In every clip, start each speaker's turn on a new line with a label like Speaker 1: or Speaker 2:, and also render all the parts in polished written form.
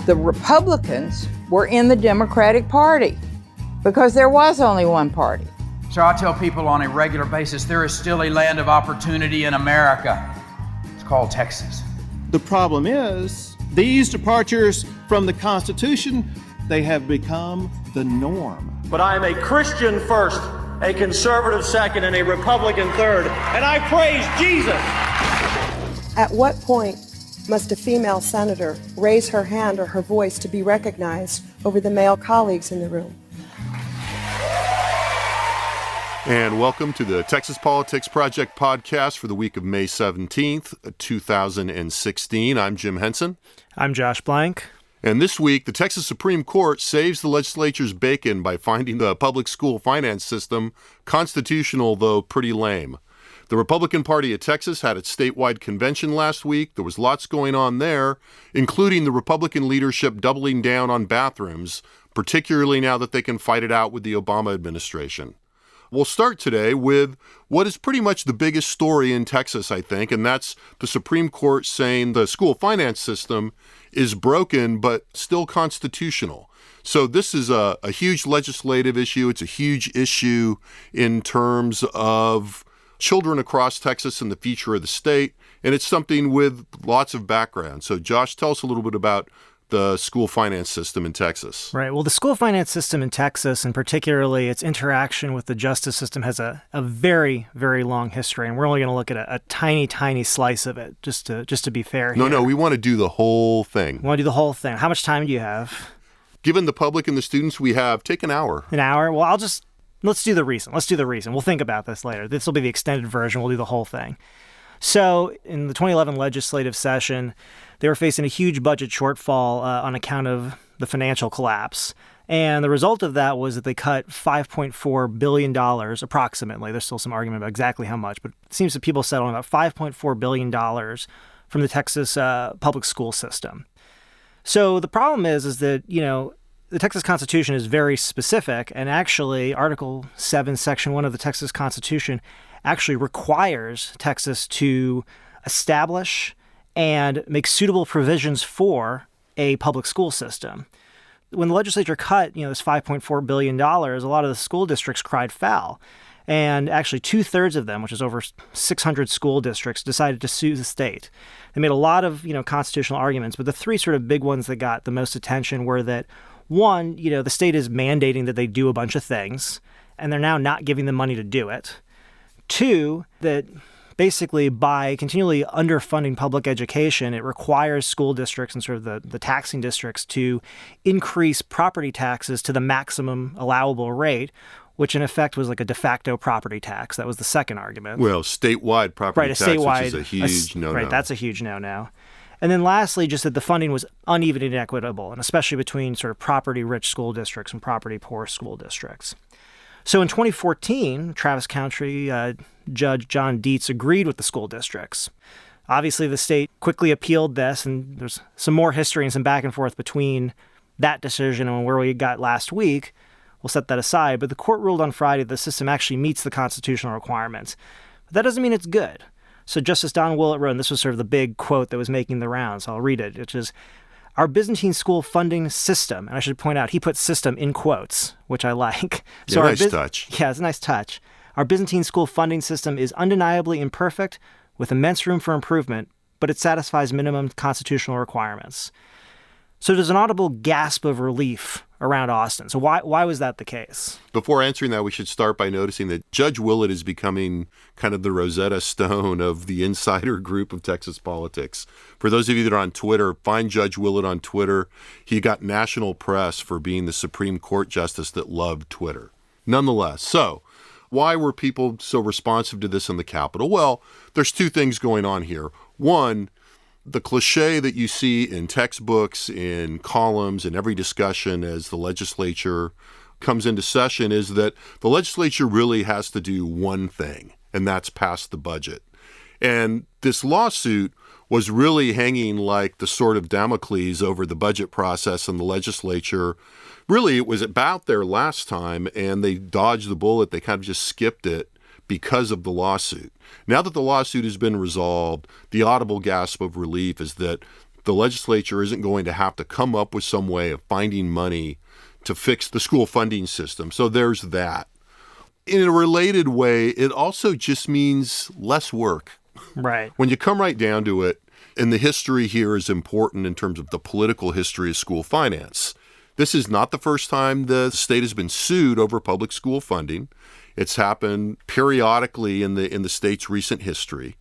Speaker 1: the Republicans were in the Democratic Party because there was only one party.
Speaker 2: So I tell people on a regular basis, there is still a land of opportunity in America. It's called Texas.
Speaker 3: The problem is, these departures from the Constitution, they have become the norm.
Speaker 4: But I am a Christian first, a conservative second, and a Republican third, and I praise Jesus.
Speaker 5: At what point must a female senator raise her hand or her voice to be recognized over the male colleagues in the room?
Speaker 6: And welcome to the Texas Politics Project podcast for the week of May 17th, 2016. I'm Jim Henson.
Speaker 7: I'm Josh Blank.
Speaker 6: And this week, the Texas Supreme Court saves the legislature's bacon by finding the public school finance system constitutional, though pretty lame. The Republican Party of Texas had its statewide convention last week. There was lots going on there, including the Republican leadership doubling down on bathrooms, particularly now that they can fight it out with the Obama administration. We'll start today with what is pretty much the biggest story in Texas, I think, and that's the Supreme Court saying the school finance system is broken but still constitutional. So this is a huge legislative issue. It's a huge issue in terms of children across Texas and the future of the state, and it's something with lots of background. So Josh, tell us a little bit about the school finance system in Texas.
Speaker 7: Right. Well, the school finance system in Texas, and particularly its interaction with the justice system, has a very, very long history, and we're only going to look at a tiny, tiny slice of it, just to be fair here.
Speaker 6: No, we want to do the whole thing.
Speaker 7: We want to do the whole thing. How much time do you have?
Speaker 6: Given the public and the students we have, take an hour.
Speaker 7: An hour? Well, let's do the reason. We'll think about this later. This will be the extended version. We'll do the whole thing. So in the 2011 legislative session, they were facing a huge budget shortfall on account of the financial collapse. And the result of that was that they cut $5.4 billion approximately. There's still some argument about exactly how much, but it seems that people settled on about $5.4 billion from the Texas public school system. So the problem is that, the Texas Constitution is very specific, and actually Article 7, Section 1 of the Texas Constitution actually requires Texas to establish and make suitable provisions for a public school system. When the legislature cut, this $5.4 billion, a lot of the school districts cried foul. And actually 2/3 of them, which is over 600 school districts, decided to sue the state. They made a lot of, constitutional arguments, but the three sort of big ones that got the most attention were that, one, the state is mandating that they do a bunch of things, and they're now not giving them money to do it. Two, that basically by continually underfunding public education, it requires school districts and sort of the taxing districts to increase property taxes to the maximum allowable rate, which in effect was like a de facto property tax. That was the second argument.
Speaker 6: Well, statewide property tax, which is a huge no-no.
Speaker 7: Right, that's a huge no-no. And then lastly, just that the funding was uneven and inequitable, and especially between sort of property-rich school districts and property-poor school districts. So in 2014, Travis County Judge John Dietz agreed with the school districts. Obviously, the state quickly appealed this, and there's some more history and some back and forth between that decision and where we got last week. We'll set that aside, but the court ruled on Friday the system actually meets the constitutional requirements. But that doesn't mean it's good. So Justice Don Willett wrote, and this was sort of the big quote that was making the rounds, I'll read it, which is, "Our Byzantine school funding system," and I should point out, he put system in quotes, which I like.
Speaker 6: So nice touch.
Speaker 7: Yeah, it's a nice touch. "Our Byzantine school funding system is undeniably imperfect, with immense room for improvement, but it satisfies minimum constitutional requirements." So there's an audible gasp of relief around Austin. So why was that the case?
Speaker 6: Before answering that, we should start by noticing that Judge Willett is becoming kind of the Rosetta Stone of the insider group of Texas politics. For those of you that are on Twitter, find Judge Willett on Twitter. He got national press for being the Supreme Court justice that loved Twitter. Nonetheless, so why were people so responsive to this in the Capitol? Well, there's two things going on here. One, the cliche that you see in textbooks, in columns, in every discussion as the legislature comes into session is that the legislature really has to do one thing, and that's pass the budget. And this lawsuit was really hanging like the sword of Damocles over the budget process in the legislature. Really, it was about there last time, and they dodged the bullet. They kind of just skipped it because of the lawsuit. Now that the lawsuit has been resolved, the audible gasp of relief is that the legislature isn't going to have to come up with some way of finding money to fix the school funding system. So there's that. In a related way, it also just means less work.
Speaker 7: Right.
Speaker 6: When you come right down to it, and the history here is important in terms of the political history of school finance. This is not the first time the state has been sued over public school funding. It's happened periodically in the state's recent history.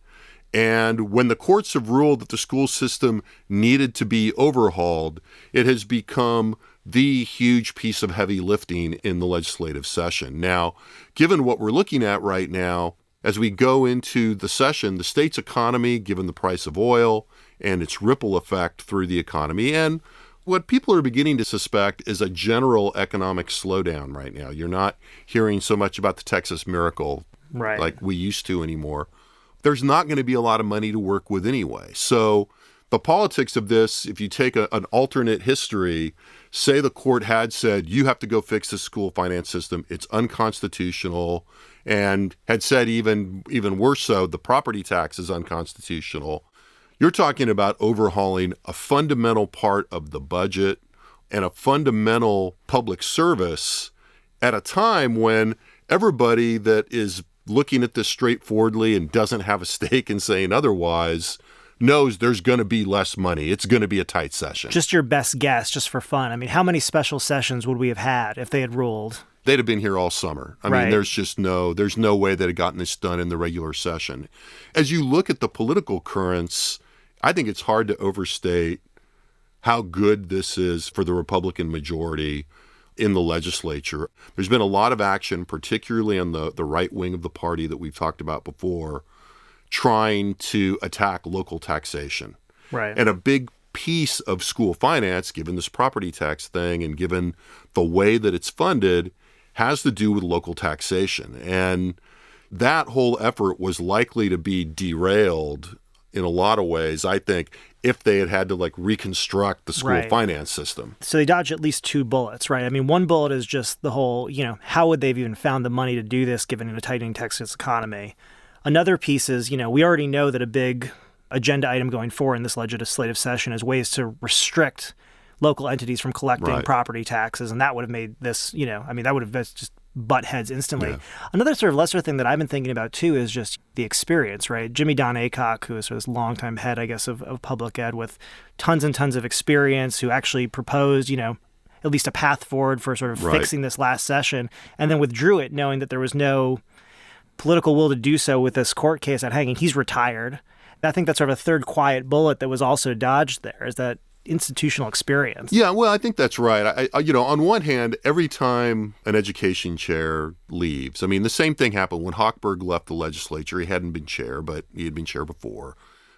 Speaker 6: And when the courts have ruled that the school system needed to be overhauled, it has become the huge piece of heavy lifting in the legislative session. Now, given what we're looking at right now, as we go into the session, the state's economy, given the price of oil and its ripple effect through the economy, and what people are beginning to suspect is a general economic slowdown right now. You're not hearing so much about the Texas miracle like we used to anymore. There's not going to be a lot of money to work with anyway. So the politics of this, if you take an alternate history, say the court had said, you have to go fix the school finance system, it's unconstitutional, and had said even worse so, the property tax is unconstitutional. You're talking about overhauling a fundamental part of the budget and a fundamental public service at a time when everybody that is looking at this straightforwardly and doesn't have a stake in saying otherwise knows there's going to be less money. It's going to be a tight session.
Speaker 7: Just your best guess, just for fun. I mean, how many special sessions would we have had if they had ruled?
Speaker 6: They'd have been here all summer. I mean, there's no way they'd have gotten this done in the regular session. As you look at the political currents, I think it's hard to overstate how good this is for the Republican majority in the legislature. There's been a lot of action, particularly on the right wing of the party that we've talked about before, trying to attack local taxation.
Speaker 7: Right.
Speaker 6: And a big piece of school finance, given this property tax thing and given the way that it's funded, has to do with local taxation. And that whole effort was likely to be derailed in a lot of ways, I think, if they had to reconstruct the school finance system.
Speaker 7: So they dodged at least two bullets, right? I mean, one bullet is just the whole, how would they have even found the money to do this given a tightening Texas economy? Another piece is, we already know that a big agenda item going forward in this legislative session is ways to restrict local entities from collecting property taxes. And that would have made this, that would have just butt heads instantly. Yeah. Another sort of lesser thing that I've been thinking about too is just the experience, right? Jimmy Don Aycock, who is sort of this longtime head, I guess, of public ed with tons and tons of experience, who actually proposed, at least a path forward for sort of fixing this last session, and then withdrew it knowing that there was no political will to do so with this court case at hanging. He's retired. I think that's sort of a third quiet bullet that was also dodged there, is that institutional experience.
Speaker 6: Yeah, well, I think that's right. On one hand, every time an education chair leaves, I mean, the same thing happened when Hochberg left the legislature. He hadn't been chair, but he had been chair before.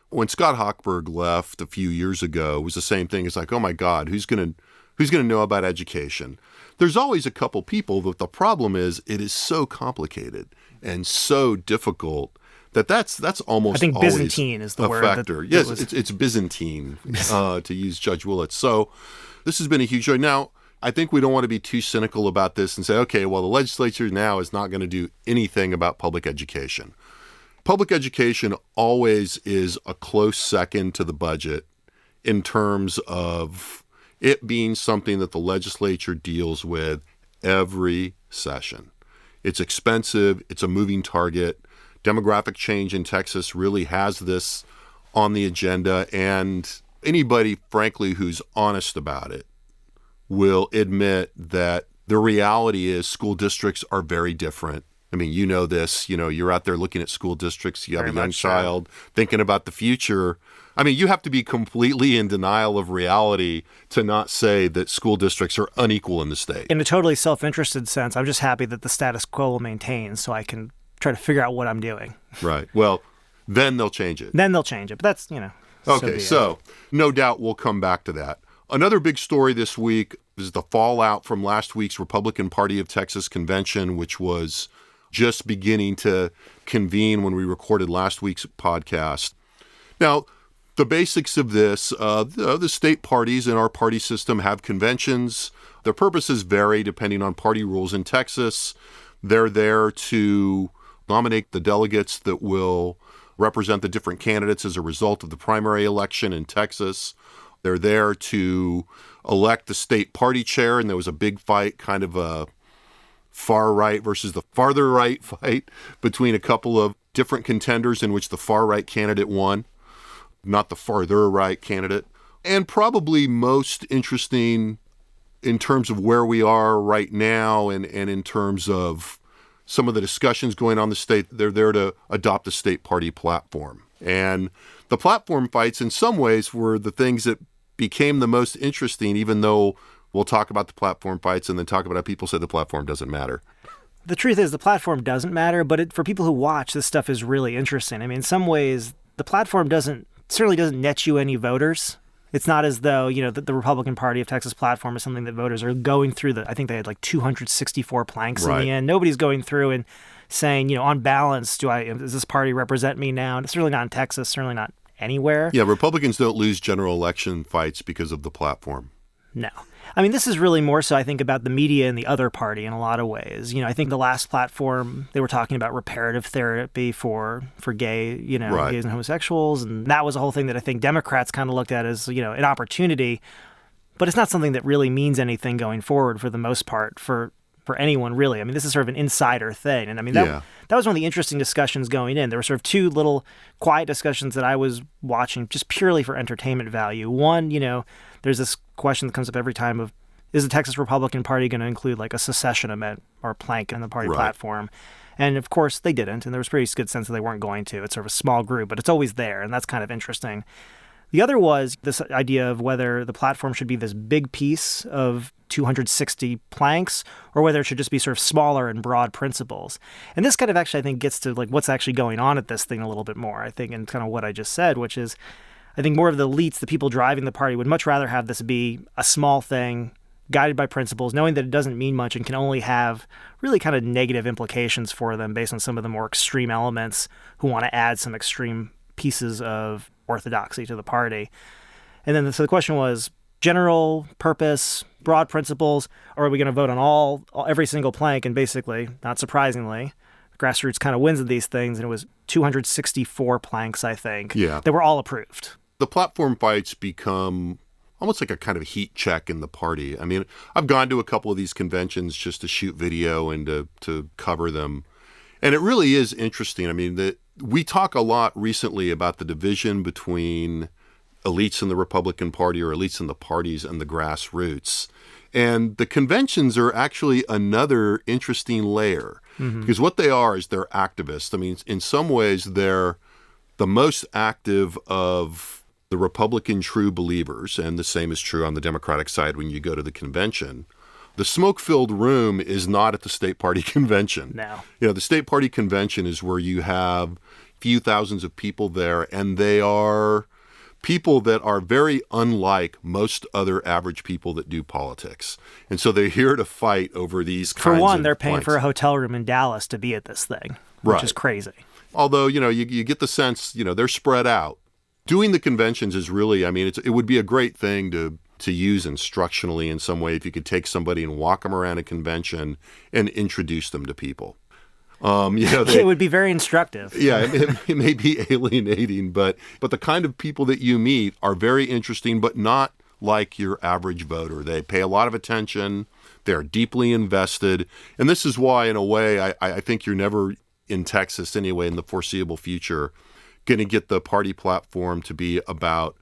Speaker 6: When Scott Hochberg left a few years ago, it was the same thing. It's like, oh my God, who's going to know about education? There's always a couple people, but the problem is it is so complicated and so difficult that's almost, I think,
Speaker 7: Byzantine is the
Speaker 6: a
Speaker 7: word
Speaker 6: factor. Yes, it's Byzantine, to use Judge Willett. So this has been a huge joy. Now, I think we don't want to be too cynical about this and say, okay, well, the legislature now is not going to do anything about public education. Public education always is a close second to the budget in terms of it being something that the legislature deals with every session. It's expensive. It's a moving target. Demographic change in Texas really has this on the agenda, and anybody, frankly, who's honest about it will admit that the reality is school districts are very different. I mean, you know this, you're out there looking at school districts, you have a young child thinking about the future. I mean, you have to be completely in denial of reality to not say that school districts are unequal in the state.
Speaker 7: In a totally self-interested sense, I'm just happy that the status quo will maintain so I can try to figure out what I'm doing.
Speaker 6: Right. Well, then they'll change it.
Speaker 7: But that's,
Speaker 6: Okay, so no doubt we'll come back to that. Another big story this week is the fallout from last week's Republican Party of Texas convention, which was just beginning to convene when we recorded last week's podcast. Now, the basics of this, the state parties in our party system have conventions. Their purposes vary depending on party rules in Texas. They're there to nominate the delegates that will represent the different candidates as a result of the primary election in Texas. They're there to elect the state party chair, and there was a big fight, kind of a far right versus the farther right fight between a couple of different contenders in which the far right candidate won, not the farther right candidate. And probably most interesting in terms of where we are right now and in terms of some of the discussions going on in the state, they're there to adopt a state party platform. And the platform fights in some ways were the things that became the most interesting, even though we'll talk about the platform fights and then talk about how people say the platform doesn't matter.
Speaker 7: The truth is the platform doesn't matter, but for people who watch, this stuff is really interesting. I mean, in some ways, the platform certainly doesn't net you any voters. It's not as though, the Republican Party of Texas platform is something that voters are going through. I think they had like 264 planks in the end. Nobody's going through and saying, on balance, does this party represent me now? And it's certainly not in Texas, certainly not anywhere.
Speaker 6: Yeah, Republicans don't lose general election fights because of the platform.
Speaker 7: No. I mean, this is really more so, I think, about the media and the other party in a lot of ways. I think the last platform, they were talking about reparative therapy for gay, gays and homosexuals. And that was a whole thing that I think Democrats kind of looked at as, an opportunity. But it's not something that really means anything going forward for the most part for anyone, really. I mean, this is sort of an insider thing. And I mean, that was one of the interesting discussions going in. There were sort of two little quiet discussions that I was watching just purely for entertainment value. One, there's this question that comes up every time of, is the Texas Republican Party going to include like a secession amendment or a plank in the party platform? And of course they didn't. And there was pretty good sense that they weren't going to. It's sort of a small group, but it's always there. And that's kind of interesting. The other was this idea of whether the platform should be this big piece of 260 planks or whether it should just be sort of smaller and broad principles. And this kind of actually, I think, gets to like what's actually going on at this thing a little bit more, I think, and kind of what I just said, which is I think more of the elites, the people driving the party, would much rather have this be a small thing guided by principles, knowing that it doesn't mean much and can only have really kind of negative implications for them based on some of the more extreme elements who want to add some extreme pieces of orthodoxy to the party. And then so the question was general purpose, broad principles, or are we going to vote on every single plank? And basically, not surprisingly, grassroots kind of wins at these things, and it was 264 planks, I think, that were all approved.
Speaker 6: The platform fights become almost like a kind of heat check in the party. I mean, I've gone to a couple of these conventions just to shoot video and to cover them. And it really is interesting. I mean, we talk a lot recently about the division between elites in the Republican Party or elites in the parties and the grassroots. And the conventions are actually another interesting layer because what they are is they're activists. I mean, in some ways, they're the most active of the Republican true believers, and the same is true on the Democratic side when you go to the convention. The smoke-filled room is not at the state party convention.
Speaker 7: No.
Speaker 6: The state party convention is where you have a few thousands of people there, and they are people that are very unlike most other average people that do politics. And so they're here to fight over these kinds of
Speaker 7: For one, they're paying
Speaker 6: points.
Speaker 7: for a hotel room in Dallas to be at this thing, which is crazy.
Speaker 6: Although, you get the sense, they're spread out. Doing the conventions is really, I mean, it would be a great thing to use instructionally in some way if you could take somebody and walk them around a convention and introduce them to people.
Speaker 7: It would be very instructive.
Speaker 6: Yeah, it may be alienating, but the kind of people that you meet are very interesting, but not like your average voter. They pay a lot of attention. They're deeply invested. And this is why, in a way, I think you're never, in Texas anyway, in the foreseeable future, going to get the party platform to be about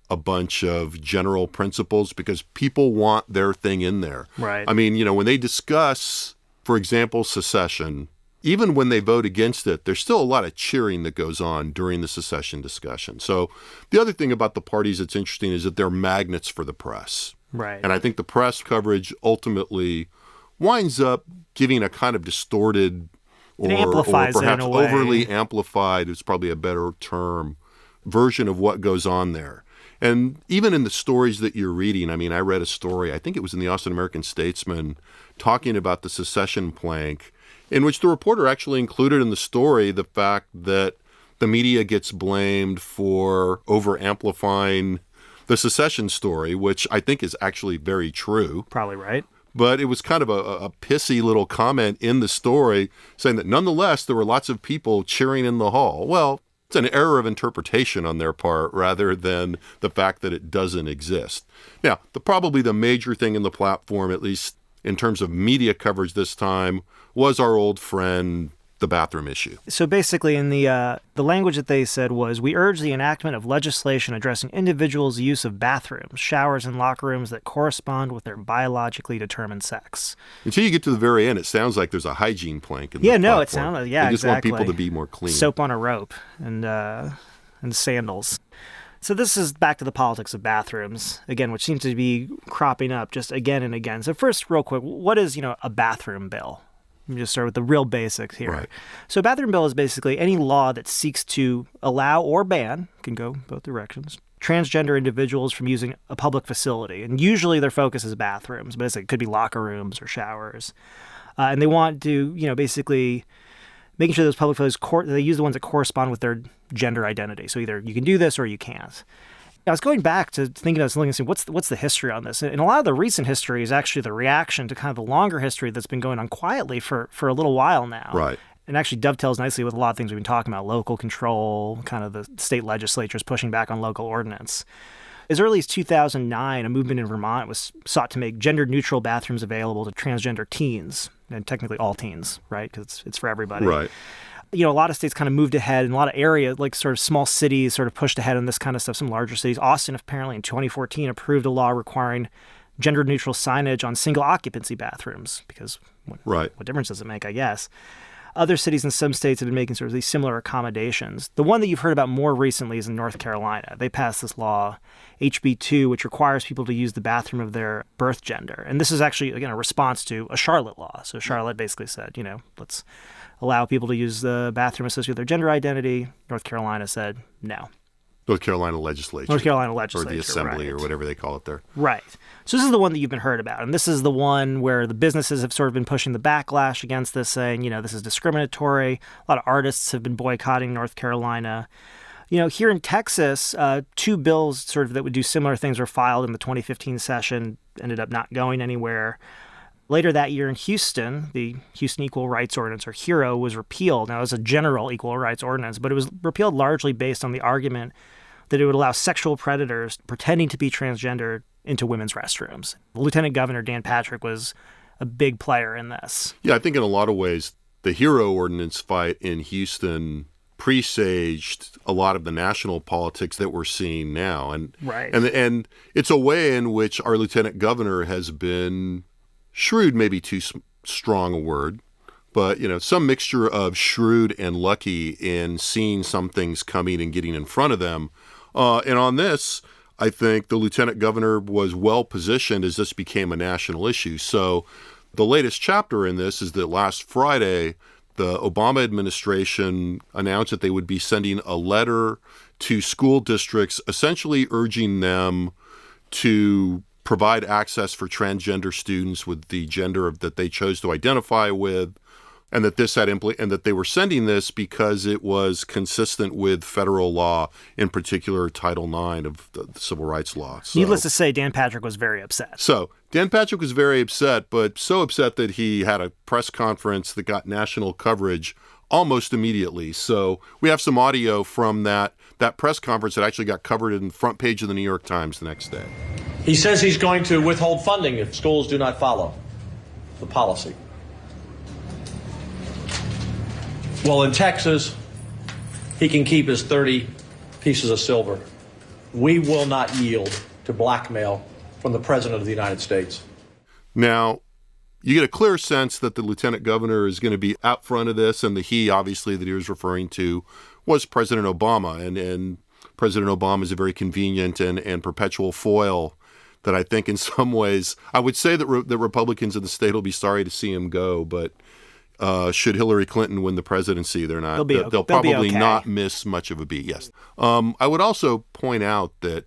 Speaker 6: a bunch of general principles because people want their thing in there.
Speaker 7: Right.
Speaker 6: I mean, when they discuss, for example, secession, even when they vote against it, there's still a lot of cheering that goes on during the secession discussion. So the other thing about the parties that's interesting is that they're magnets for the press.
Speaker 7: Right.
Speaker 6: And I think the press coverage ultimately winds up giving a kind of distorted or
Speaker 7: perhaps
Speaker 6: overly amplified, is probably a better term, version of what goes on there. And even in the stories that you're reading, I mean, I read a story, I think it was in the Austin American-Statesman, talking about the secession plank, in which the reporter actually included in the story the fact that the media gets blamed for over-amplifying the secession story, which I think is actually very true.
Speaker 7: Probably right.
Speaker 6: But it was kind of a pissy little comment in the story saying that nonetheless, there were lots of people cheering in the hall. Well, it's an error of interpretation on their part rather than the fact that it doesn't exist. Now, probably the major thing in the platform, at least in terms of media coverage this time, was our old friend, the bathroom issue.
Speaker 7: So basically, in the language that they said was, we urge the enactment of legislation addressing individuals' use of bathrooms, showers, and locker rooms that correspond with their biologically determined sex.
Speaker 6: Until you get to the very end, it sounds like there's a hygiene plank in the
Speaker 7: no,
Speaker 6: platform.
Speaker 7: it sounded, yeah,
Speaker 6: They just
Speaker 7: exactly.
Speaker 6: want people to be more clean.
Speaker 7: Soap on a rope and sandals. So this is back to the politics of bathrooms, again, which seems to be cropping up just again and again. So first, real quick, what is, a bathroom bill? Let me just start with the real basics here.
Speaker 6: Right.
Speaker 7: So a bathroom bill is basically any law that seeks to allow or ban, can go both directions, transgender individuals from using a public facility. And usually their focus is bathrooms, but it could be locker rooms or showers. And they want to, basically making sure those public facilities, they use the ones that correspond with their gender identity. So either you can do this or you can't. I was going back to thinking about this, looking and saying, what's the history on this? And a lot of the recent history is actually the reaction to kind of the longer history that's been going on quietly for a little while now.
Speaker 6: Right.
Speaker 7: And actually dovetails nicely with a lot of things we've been talking about, local control, kind of the state legislatures pushing back on local ordinance. As early as 2009, a movement in Vermont was sought to make gender-neutral bathrooms available to transgender teens, and technically all teens, right? Because it's for everybody.
Speaker 6: Right.
Speaker 7: A lot of states kind of moved ahead, and a lot of areas, like sort of small cities, sort of pushed ahead on this kind of stuff. Some larger cities. Austin, apparently in 2014, approved a law requiring gender-neutral signage on single occupancy bathrooms, because what difference does it make, I guess? Other cities in some states have been making sort of these similar accommodations. The one that you've heard about more recently is in North Carolina. They passed this law, HB 2, which requires people to use the bathroom of their birth gender. And this is actually, again, a response to a Charlotte law. So Charlotte basically said, let's allow people to use the bathroom associated with their gender identity. North Carolina said no.
Speaker 6: North Carolina legislature.
Speaker 7: North Carolina legislature.
Speaker 6: Or the assembly,
Speaker 7: right.
Speaker 6: or whatever they call it there.
Speaker 7: Right. So this is the one that you've been heard about. And this is the one where the businesses have sort of been pushing the backlash against this, saying, this is discriminatory. A lot of artists have been boycotting North Carolina. Here in Texas, two bills sort of that would do similar things were filed in the 2015 session, ended up not going anywhere. Later that year in Houston, the Houston Equal Rights Ordinance, or HERO, was repealed. Now, it was a general equal rights ordinance, but it was repealed largely based on the argument that it would allow sexual predators pretending to be transgender into women's restrooms. Lieutenant Governor Dan Patrick was a big player in this.
Speaker 6: Yeah, I think in a lot of ways, the HERO ordinance fight in Houston presaged a lot of the national politics that we're seeing now. And,
Speaker 7: right.
Speaker 6: and it's a way in which our lieutenant governor has been shrewd, maybe too strong a word, but, some mixture of shrewd and lucky in seeing some things coming and getting in front of them. And on this, I think the lieutenant governor was well positioned as this became a national issue. So the latest chapter in this is that last Friday, the Obama administration announced that they would be sending a letter to school districts essentially urging them to provide access for transgender students with the gender that they chose to identify with, and that this had and that they were sending this because it was consistent with federal law, in particular Title IX of the Civil Rights Law. So,
Speaker 7: needless to say, Dan Patrick was very upset.
Speaker 6: So Dan Patrick was very upset, but so upset that he had a press conference that got national coverage almost immediately. So we have some audio from that press conference that actually got covered in the front page of the New York Times the next day.
Speaker 4: He says he's going to withhold funding if schools do not follow the policy. Well, in Texas, he can keep his 30 pieces of silver. We will not yield to blackmail from the President of the United States.
Speaker 6: Now, you get a clear sense that the lieutenant governor is going to be out front of this, and the he, obviously, that he was referring to was President Obama. And President Obama is a very convenient and perpetual foil that I think in some ways, I would say that the Republicans in the state will be sorry to see him go, but should Hillary Clinton win the presidency, they'll probably not miss much of a beat. Yes. I would also point out that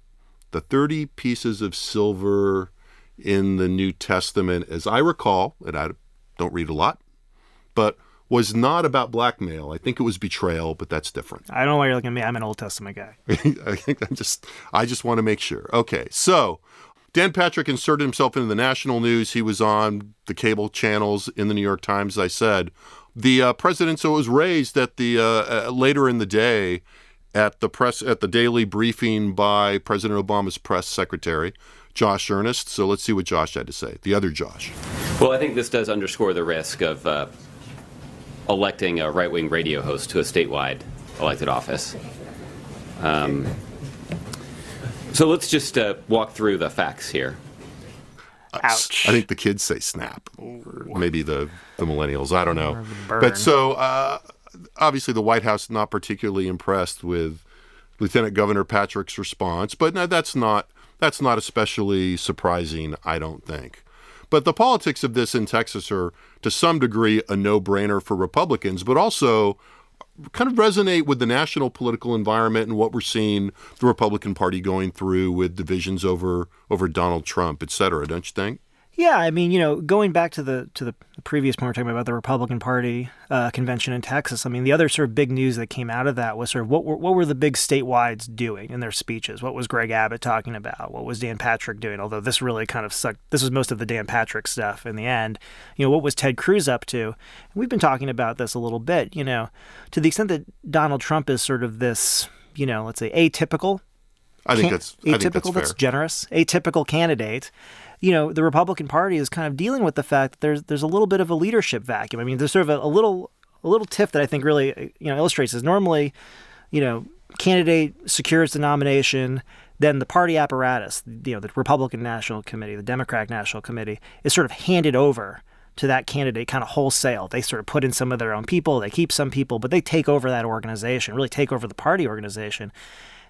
Speaker 6: the 30 pieces of silver in the New Testament, as I recall, and I don't read a lot, but was not about blackmail. I think it was betrayal, but that's different.
Speaker 7: I don't know why you're looking at me. I'm an Old Testament guy.
Speaker 6: I just want to make sure. Okay, so Dan Patrick inserted himself into the national news. He was on the cable channels in the New York Times, as I said. The president, so it was raised at the later in the day at the daily briefing by President Obama's press secretary, Josh Earnest. So let's see what Josh had to say, the other Josh.
Speaker 8: Well, I think this does underscore the risk of electing a right-wing radio host to a statewide elected office. So let's just walk through the facts here.
Speaker 7: Ouch.
Speaker 6: I think the kids say snap, or maybe the millennials. I don't know. But so obviously the White House is not particularly impressed with Lieutenant Governor Patrick's response, but no, that's not especially surprising, I don't think. But the politics of this in Texas are to some degree a no-brainer for Republicans, but also kind of resonate with the national political environment and what we're seeing the Republican Party going through with divisions over Donald Trump, et cetera, don't you think?
Speaker 7: Yeah, I mean, going back to the previous point we were talking about the Republican Party convention in Texas, I mean, the other sort of big news that came out of that was sort of what were the big statewides doing in their speeches? What was Greg Abbott talking about? What was Dan Patrick doing? Although this really kind of sucked. This was most of the Dan Patrick stuff in the end. What was Ted Cruz up to? And we've been talking about this a little bit, to the extent that Donald Trump is sort of this, let's say atypical.
Speaker 6: I think that's fair.
Speaker 7: That's generous. Atypical candidate. The Republican Party is kind of dealing with the fact that there's a little bit of a leadership vacuum. I mean, there's sort of a little tiff that I think really illustrates is normally, candidate secures the nomination, then the party apparatus, the Republican National Committee, the Democratic National Committee is sort of handed over to that candidate kind of wholesale. They sort of put in some of their own people, they keep some people, but they take over that organization, really take over the party organization.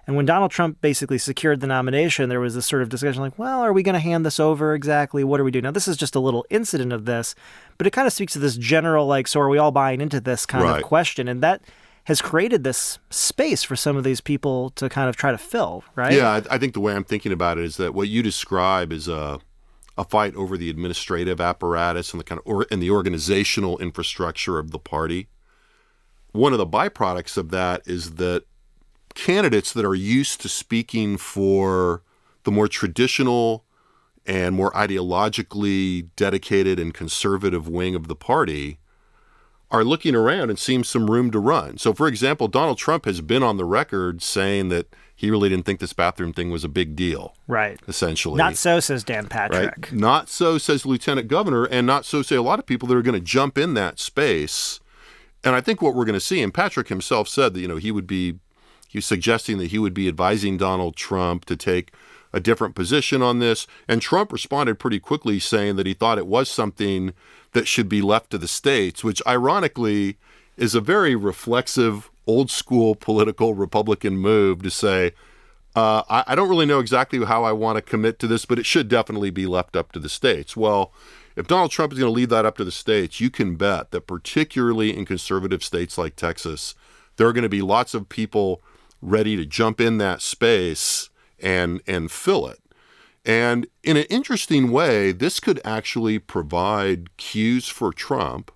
Speaker 7: And when Donald Trump basically secured the nomination, there was this sort of discussion like, well, are we going to hand this over exactly? What do we do? Now, this is just a little incident of this, but it kind of speaks to this general, so are we all buying into this kind of question? And that has created this space for some of these people to kind of try to fill, right?
Speaker 6: Yeah, I think the way I'm thinking about it is that what you describe is a fight over the administrative apparatus and the organizational infrastructure of the party. One of the byproducts of that is that candidates that are used to speaking for the more traditional and more ideologically dedicated and conservative wing of the party are looking around and seeing some room to run. So, for example, Donald Trump has been on the record saying that he really didn't think this bathroom thing was a big deal. Right. Essentially.
Speaker 7: Not so, says Dan Patrick.
Speaker 6: Right? Not so, says Lieutenant Governor, and not so say a lot of people that are going to jump in that space. And I think what we're going to see, and Patrick himself said that, he was suggesting that he would be advising Donald Trump to take a different position on this. And Trump responded pretty quickly saying that he thought it was something that should be left to the states, which ironically is a very reflexive, old school political Republican move to say, I don't really know exactly how I want to commit to this, but it should definitely be left up to the states. Well, if Donald Trump is going to leave that up to the states, you can bet that particularly in conservative states like Texas, there are going to be lots of people ready to jump in that space and fill it. And in an interesting way, this could actually provide cues for Trump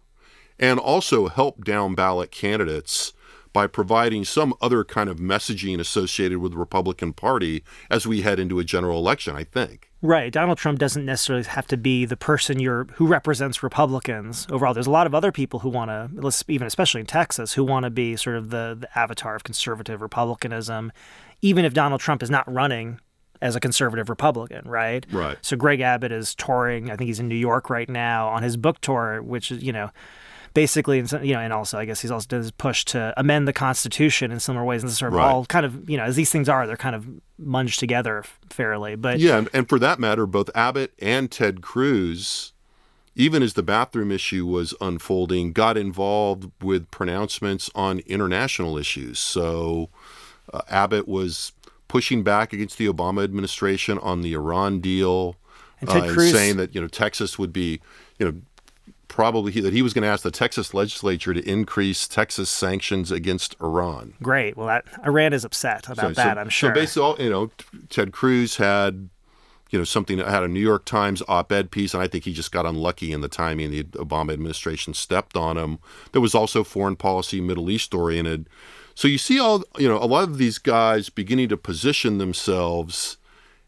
Speaker 6: and also help down ballot candidates by providing some other kind of messaging associated with the Republican Party as we head into a general election, I think.
Speaker 7: Right. Donald Trump doesn't necessarily have to be the person who represents Republicans overall. There's a lot of other people who want to, even especially in Texas, who want to be sort of the avatar of conservative republicanism, even if Donald Trump is not running as a conservative Republican, right?
Speaker 6: Right.
Speaker 7: So Greg Abbott is touring. I think he's in New York right now on his book tour, which is, basically, and also I guess he's also done his push to amend the Constitution in similar ways. And this is sort of all kind of, as these things are, they're kind of munged together fairly. But
Speaker 6: yeah, and for that matter, both Abbott and Ted Cruz, even as the bathroom issue was unfolding, got involved with pronouncements on international issues. So Abbott was pushing back against the Obama administration on the Iran deal,
Speaker 7: and Ted Cruz
Speaker 6: saying that Texas would be probably that he was going to ask the Texas legislature to increase Texas sanctions against Iran.
Speaker 7: Great. Well, Iran is upset about that, I'm sure.
Speaker 6: So basically, Ted Cruz had, something that had a New York Times op-ed piece, and I think he just got unlucky in the timing. The Obama administration stepped on him. There was also foreign policy, Middle East oriented. So you see a lot of these guys beginning to position themselves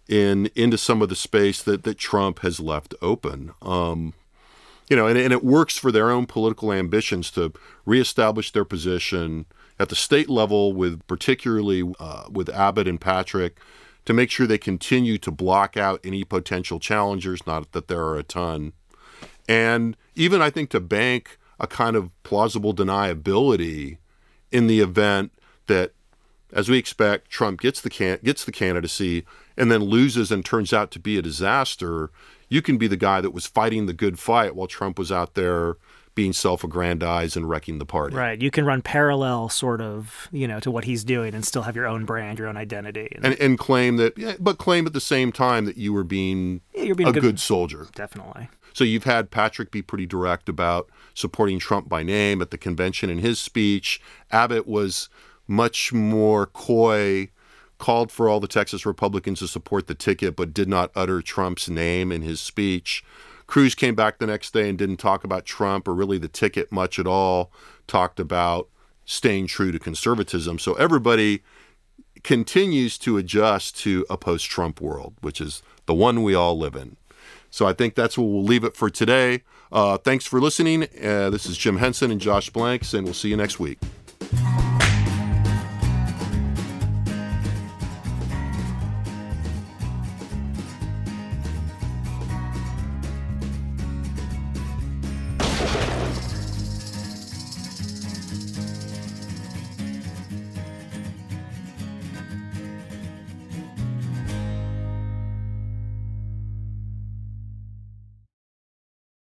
Speaker 6: into some of the space that Trump has left open. And it works for their own political ambitions to reestablish their position at the state level, with particularly with Abbott and Patrick, to make sure they continue to block out any potential challengers, not that there are a ton. And even, I think, to bank a kind of plausible deniability in the event that, as we expect, Trump gets the candidacy and then loses and turns out to be a disaster. You can be the guy that was fighting the good fight while Trump was out there being self-aggrandized and wrecking the party.
Speaker 7: Right. You can run parallel sort of, to what he's doing and still have your own brand, your own identity.
Speaker 6: And claim that, but claim at the same time that you were being, a good soldier.
Speaker 7: Definitely.
Speaker 6: So you've had Patrick be pretty direct about supporting Trump by name at the convention in his speech. Abbott was much more coy, called for all the Texas Republicans to support the ticket, but did not utter Trump's name in his speech. Cruz came back the next day and didn't talk about Trump or really the ticket much at all, talked about staying true to conservatism. So everybody continues to adjust to a post-Trump world, which is the one we all live in. So I think that's where we'll leave it for today. Thanks for listening. This is Jim Henson and Josh Blanks, and we'll see you next week.